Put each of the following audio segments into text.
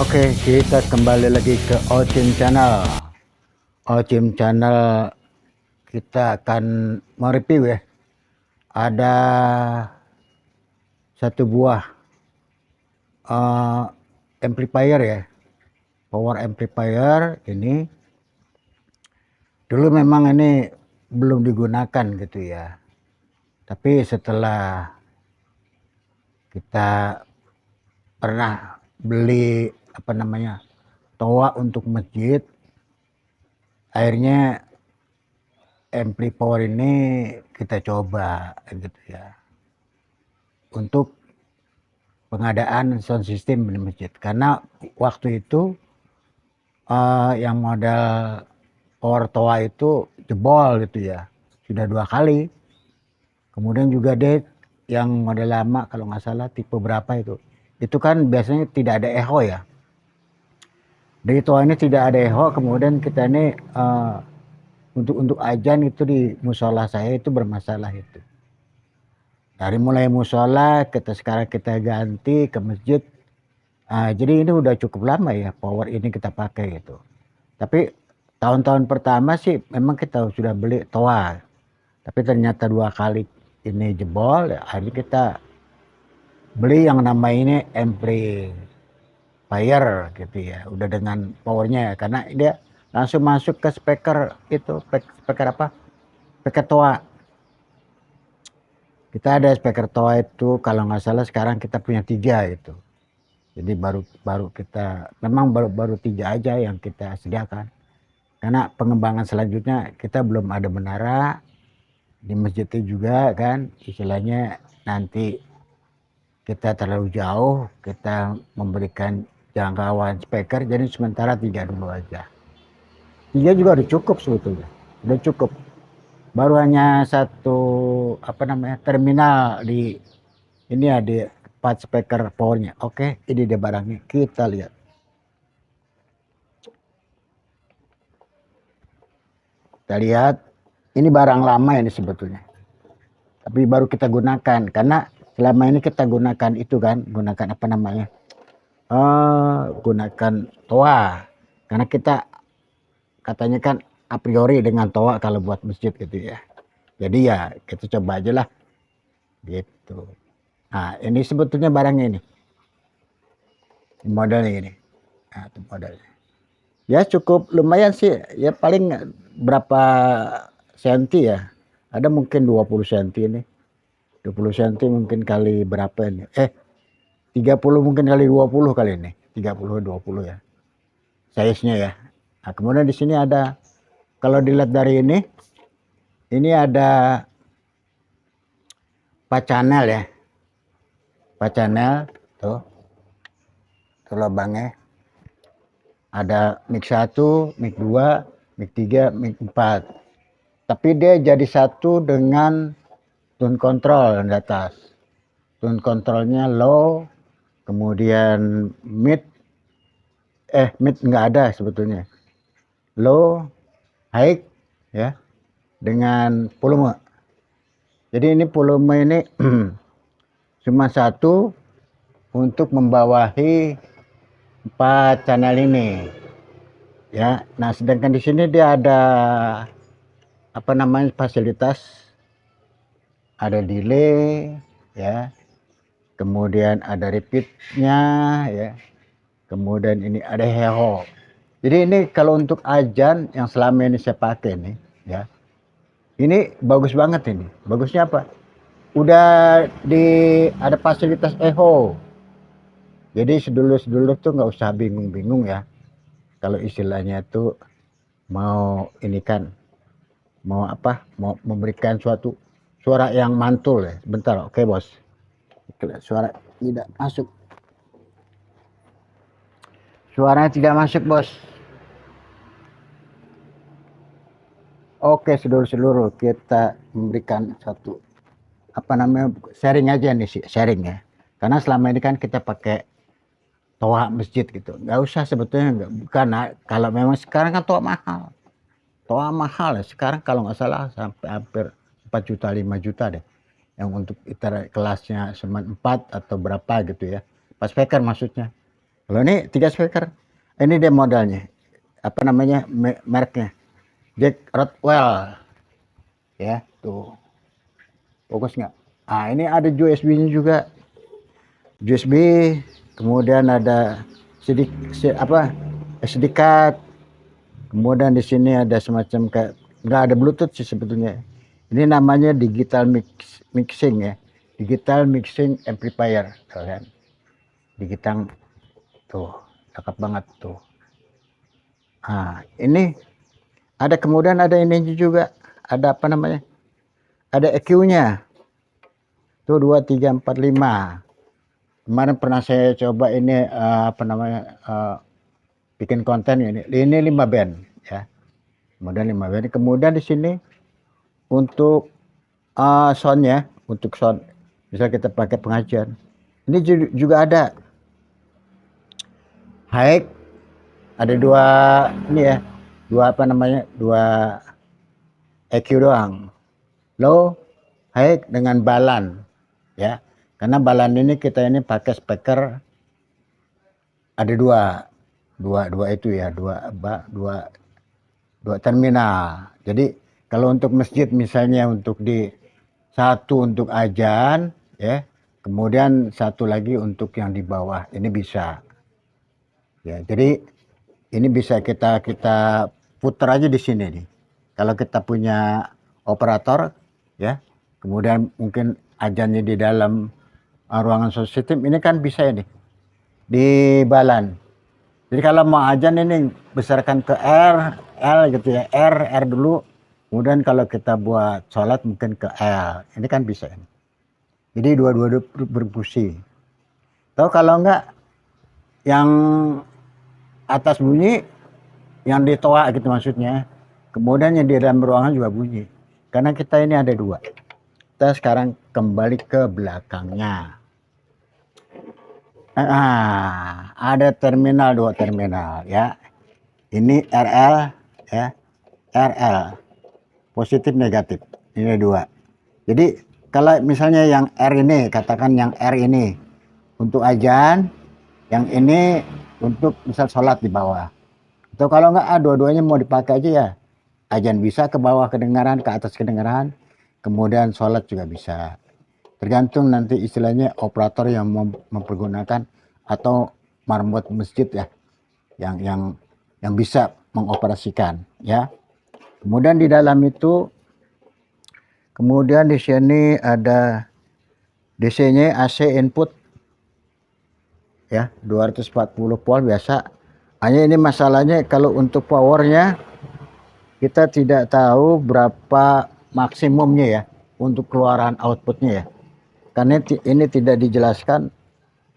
Oke, kita kembali lagi ke Ocim Channel. Ocim Channel kita akan mereview ya. Ada satu buah amplifier ya, power amplifier ini. Dulu memang ini belum digunakan gitu ya. Tapi setelah kita pernah beli toa untuk masjid, akhirnya amplifier ini kita coba gitu ya untuk pengadaan sound system di masjid, karena waktu itu yang model power toa itu jebol gitu ya, sudah 2 kali. Kemudian juga deh yang model lama, kalau nggak salah tipe berapa itu kan biasanya tidak ada echo ya. Dari toa ini tidak ada echo. Kemudian kita ini untuk ajan itu di musola saya itu bermasalah itu. Dari mulai musola sekarang kita ganti ke masjid. Jadi ini udah cukup lama ya power ini kita pakai gitu. Tapi tahun-tahun pertama sih memang kita sudah beli toa. Tapi ternyata 2 kali ini jebol, ya akhirnya kita beli yang namanya ini amplifier gitu ya. Udah dengan powernya ya, karena dia langsung masuk ke speaker itu, speaker apa? Speaker toa. Kita ada speaker toa itu kalau nggak salah sekarang kita punya 3 gitu. Jadi baru kita memang baru 3 aja yang kita sediakan. Karena pengembangan selanjutnya kita belum ada menara di masjid itu juga kan, istilahnya nanti kita terlalu jauh, kita memberikan jangkauan speaker, jadi sementara 3 dulu aja. 3 juga udah cukup sebetulnya, udah cukup. Baru hanya satu terminal di ini ya, di part speaker powernya. Oke, ini dia barangnya, kita lihat. Kita lihat, ini barang lama ini sebetulnya, tapi baru kita gunakan karena selama ini kita gunakan itu kan, gunakan gunakan toa, karena kita katanya kan a priori dengan toa kalau buat masjid gitu ya. Jadi ya kita coba aja lah gitu. Nah ini sebetulnya barangnya ini modelnya ini. Nah itu modelnya. Ya cukup lumayan sih, ya paling berapa senti ya, ada mungkin 20 senti ini, 20 senti mungkin kali berapa ini, 30 mungkin kali 20 kali ini, 30 20 ya size-nya ya. Nah kemudian di sini ada, kalau dilihat dari ini ada 4 channel ya, 4 channel tuh lubangnya. Ada mic 1, mic 2, mic 3, mic 4. Tapi dia jadi satu dengan tone control yang di atas. Tone controlnya low, kemudian mid nggak ada sebetulnya. Low, high ya, dengan volume. Jadi ini volume ini cuma satu untuk membawahi 4 channel ini ya. Nah sedangkan di sini dia ada fasilitas, ada delay ya, kemudian ada repeatnya ya, kemudian ini ada echo. Jadi ini kalau untuk ajan yang selama ini saya pakai nih ya, ini bagus banget ini. Bagusnya apa? Udah ada fasilitas echo. Jadi sedulur-sedulur tuh nggak usah bingung-bingung ya. Kalau istilahnya tuh mau ini kan, mau memberikan suatu suara yang mantul ya. Bentar, oke bos. Suara tidak masuk. Suaranya tidak masuk bos. Oke seluruh kita memberikan satu sharing aja nih sih, sharing ya. Karena selama ini kan kita pakai toa masjid gitu, nggak usah sebetulnya, karena kalau memang sekarang kan toa mahal ya sekarang, kalau nggak salah sampai hampir 4 juta 5 juta deh, yang untuk kelasnya cuma 4 atau berapa gitu ya, pas speaker maksudnya. Kalau ini 3 speaker, ini dia modalnya, apa namanya, mereknya, Jack Rothwell, ya, tuh, fokus nggak? Nah, ini ada USB-nya juga, USB, kemudian ada SD card, kemudian di sini ada semacam kayak nggak ada Bluetooth sih sebetulnya. Ini namanya mixing ya, digital mixing amplifier, kan? Digital tuh, cakep banget tuh. Nah, ini ada kemudian ada ini juga, ada apa namanya? Ada EQ-nya. Tuh 2, 3, 4, 5. Kemarin pernah saya coba ini apa namanya? Bikin konten ini. Ini 5 band ya. Kemudian 5 band. Kemudian di sini untuk soundnya, untuk sound bisa kita pakai pengajian. Ini juga ada high, ada 2 ini ya. 2 apa namanya? 2 EQ doang. Low, high dengan balan ya. Karena balan ini kita ini pakai speaker ada dua itu ya, dua terminal. Jadi kalau untuk masjid misalnya untuk satu untuk ajan ya, kemudian satu lagi untuk yang di bawah ini bisa ya. Jadi ini bisa kita putar aja di sini nih. Kalau kita punya operator ya, kemudian mungkin ajannya di dalam ruangan sound system ini kan bisa ini di balan. Jadi kalau mau ajan ini besarkan ke R, L gitu ya, R dulu. Kemudian kalau kita buat sholat mungkin ke L. Ini kan bisa. Jadi dua-dua berfungsi. Tahu kalau enggak yang atas bunyi, yang di toa gitu maksudnya. Kemudian yang di dalam ruangan juga bunyi. Karena kita ini ada 2. Kita sekarang kembali ke belakangnya. Ada terminal, 2 terminal ya. Ini RL ya, RL positif negatif, ini 2. Jadi kalau misalnya yang R ini, katakan yang R ini untuk ajan, yang ini untuk misal sholat di bawah. Atau kalau enggak dua-duanya mau dipakai aja ya, ajan bisa ke bawah kedengaran, ke atas kedengaran, kemudian sholat juga bisa. Tergantung nanti istilahnya operator yang mempergunakan atau marbot masjid ya, yang bisa mengoperasikan ya. Kemudian di dalam itu, kemudian di sini ada DC-nya AC input ya, 240 volt biasa. Hanya ini masalahnya kalau untuk powernya kita tidak tahu berapa maksimumnya ya untuk keluaran outputnya ya. Karena ini tidak dijelaskan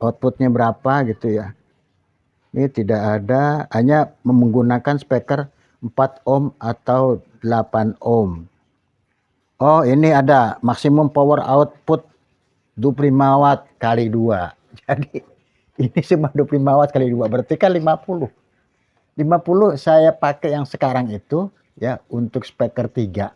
outputnya berapa gitu ya. Ini tidak ada, hanya menggunakan speaker 4 ohm atau 8 ohm. Oh, ini ada maksimum power output 25 watt kali 2. Jadi ini cuma 25 watt kali 2, berarti kan 50. 50 saya pakai yang sekarang itu ya untuk speaker 3.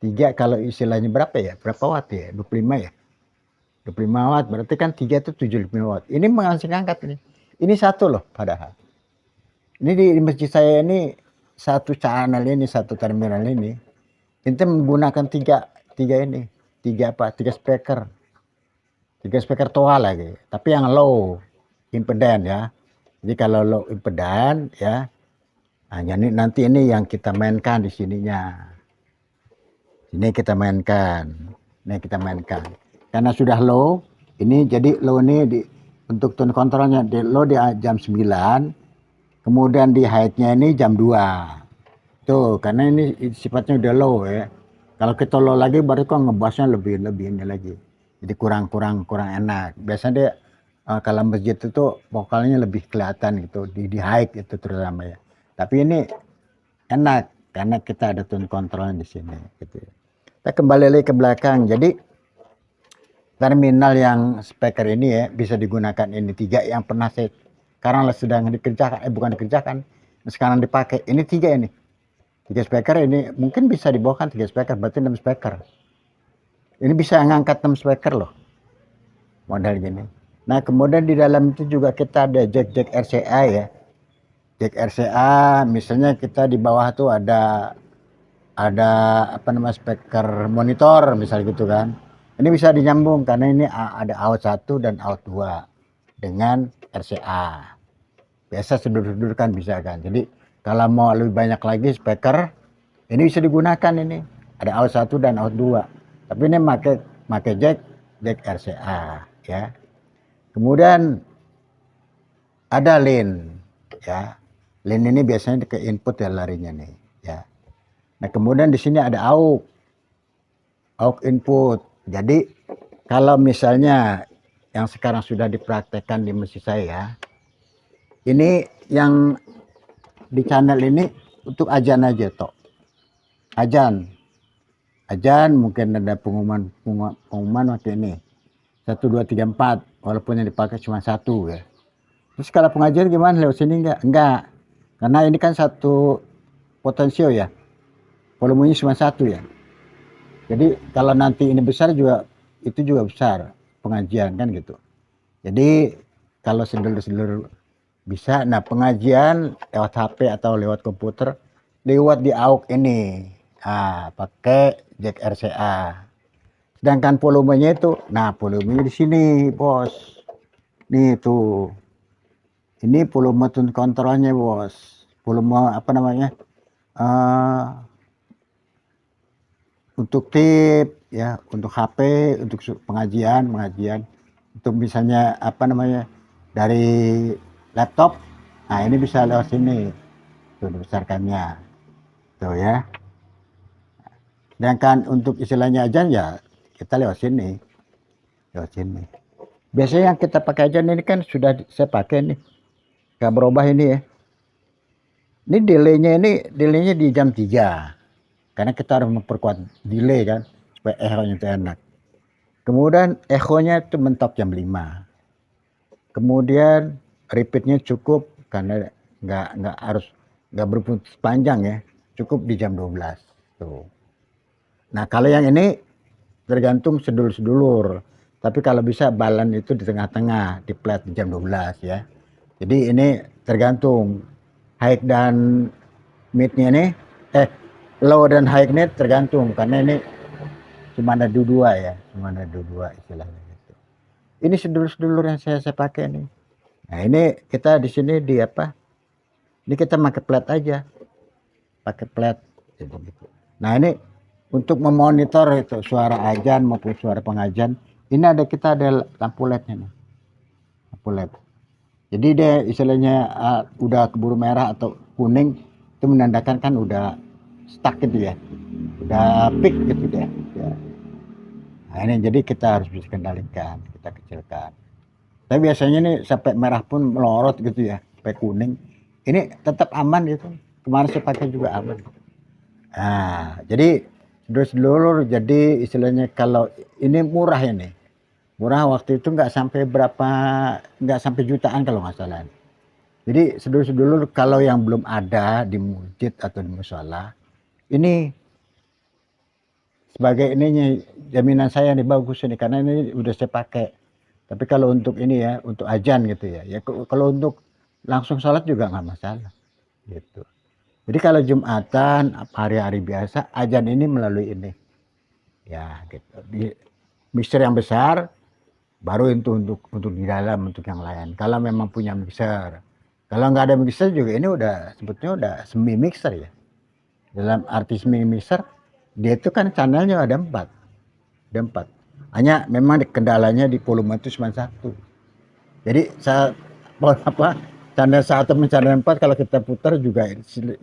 3 kalau istilahnya berapa ya? Berapa watt ya? 25 ya? 25 watt, berarti kan 3 itu 75 watt. Ini menghasilkan angkat ini. Ini satu loh padahal. Ini di masjid saya ini satu channel ini, satu terminal ini. Ini menggunakan tiga ini. Tiga speaker. 3 speaker toa lagi. Tapi yang low impedance ya. Jadi kalau low impedance ya. Nah, nanti ini yang kita mainkan di sininya. Ini kita mainkan. Ini kita mainkan. Karena sudah low, ini jadi low ini untuk tone kontrolnya di low di jam 9, kemudian di high-nya ini jam 2. Tuh, karena ini sifatnya udah low ya. Kalau kita low lagi baru kok ngebassnya lebih ini lagi. Jadi kurang enak. Biasanya dia kalau masjid itu vokalnya lebih kelihatan gitu di high itu terutama ya. Tapi ini enak karena kita ada tone kontrolnya di sini gitu ya. Kita kembali lagi ke belakang. Jadi terminal yang speaker ini ya bisa digunakan ini 3 yang pernah saya sekarang sedang dikerjakan, bukan dikerjakan, sekarang dipakai. Ini 3 ini. 3 speaker ini mungkin bisa dibawakan 3 speaker, berarti 6 speaker. Ini bisa ngangkat 6 speaker loh. Model gini. Nah, kemudian di dalam itu juga kita ada jack RCA ya. Jack RCA misalnya kita di bawah tuh ada apa namanya speaker monitor misal gitu kan. Ini bisa dinyambung karena ini ada out 1 dan out 2 dengan RCA. Biasa sudut-sudut kan bisa kan. Jadi kalau mau lebih banyak lagi speaker ini bisa digunakan ini. Ada out 1 dan out 2. Tapi ini pakai jack RCA ya. Kemudian ada lin ya. Lin ini biasanya ke input ya larinya nih ya. Nah, kemudian di sini ada aux input. Jadi kalau misalnya yang sekarang sudah dipraktekkan di mesin saya, ini yang di channel ini untuk ajan aja toh. Ajan mungkin ada pengumuman waktu ini 1 2 3 4 walaupun yang dipakai cuma 1 ya. Terus kalau pengajian gimana, lewat sini enggak, karena ini kan satu potensio ya, volumenya cuma 1 ya. Jadi kalau nanti ini besar juga itu juga besar pengajian kan gitu. Jadi kalau sedulur-sedulur bisa, nah pengajian lewat HP atau lewat komputer lewat di AUX ini, pakai jack RCA. Sedangkan volumenya itu, nah volumenya di sini bos, nih tuh, ini volume tune kontrolnya bos, volume apa namanya, untuk tip ya, untuk HP, untuk pengajian, untuk misalnya apa namanya dari laptop, nah ini bisa lewat sini tuh dibesarkannya tuh ya. Sedangkan untuk istilahnya ajan ya kita lewat sini, biasanya yang kita pakai ajan ini kan sudah saya pakai nih, gak berubah ini ya. Ini delaynya di jam 3 karena kita harus memperkuat delay kan supaya echonya itu enak. Kemudian echonya itu mentok jam 5. Kemudian repeatnya cukup karena nggak berputus panjang ya, cukup di jam 12 tuh. Nah kalau yang ini tergantung sedulur-sedulur, tapi kalau bisa balan itu di tengah-tengah, di flat di jam 12 ya. Jadi ini tergantung high dan midnya nih, low dan high ini tergantung karena ini cuma ada dua ya, istilahnya gitu. Ini sedulur-sedulur yang saya pakai nih. Nah ini kita di sini di apa? Ini kita pakai plat aja, pakai plat gitu. Nah ini untuk memonitor itu suara ajan maupun suara pengajian, ini kita ada lampu LED-nya nih, lampu LED. Jadi dia istilahnya udah keburu merah atau kuning itu menandakan kan udah stuck gitu ya, udah peak gitu deh. Ya. Nah ini jadi kita harus bisa kendalikan, kita kecilkan. Tapi biasanya nih sampai merah pun melorot gitu ya, sampai kuning. Ini tetap aman gitu. Kemarin saya pakai juga aman. Nah, jadi dulur jadi istilahnya kalau ini murah ini. Murah waktu itu nggak sampai jutaan kalau nggak salah. Jadi sedulur-sedulur kalau yang belum ada di masjid atau di mushola, ini sebagai ininya jaminan saya nih bagus ini karena ini udah saya pakai. Tapi kalau untuk ini ya, untuk ajan gitu ya, kalau untuk langsung sholat juga nggak masalah gitu. Jadi kalau Jumatan, hari-hari biasa, ajan ini melalui ini. Ya gitu. Di mixer yang besar, baru itu untuk di dalam, untuk yang lain. Kalau memang punya mixer. Kalau nggak ada mixer juga ini udah sebetulnya udah semi mixer ya. Dalam arti semi mixer, dia itu kan channelnya ada 4. Hanya memang kendalanya di volume itu cuma 1. Jadi channel 1 dan channel 4 kalau kita putar juga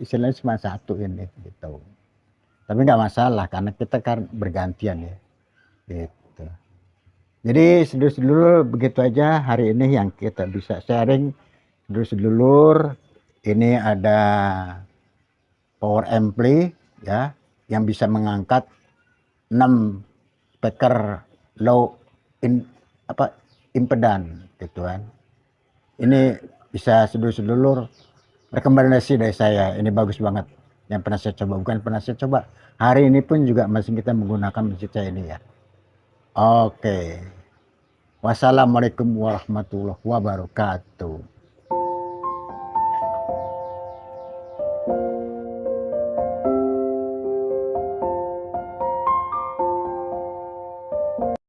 istilahnya cuma 1 ini gitu. Tapi nggak masalah karena kita kan bergantian ya. Gitu. Jadi sedulur-sedulur begitu aja hari ini yang kita bisa sharing. Sedulur-sedulur ini ada power ampli ya yang bisa mengangkat 6 speaker low impedan gitu kan. Ini bisa sedulur-sedulur rekomendasi dari saya, ini bagus banget yang pernah saya coba, hari ini pun juga masih kita menggunakan mesin saya ini ya. Oke. Wassalamualaikum warahmatullahi wabarakatuh.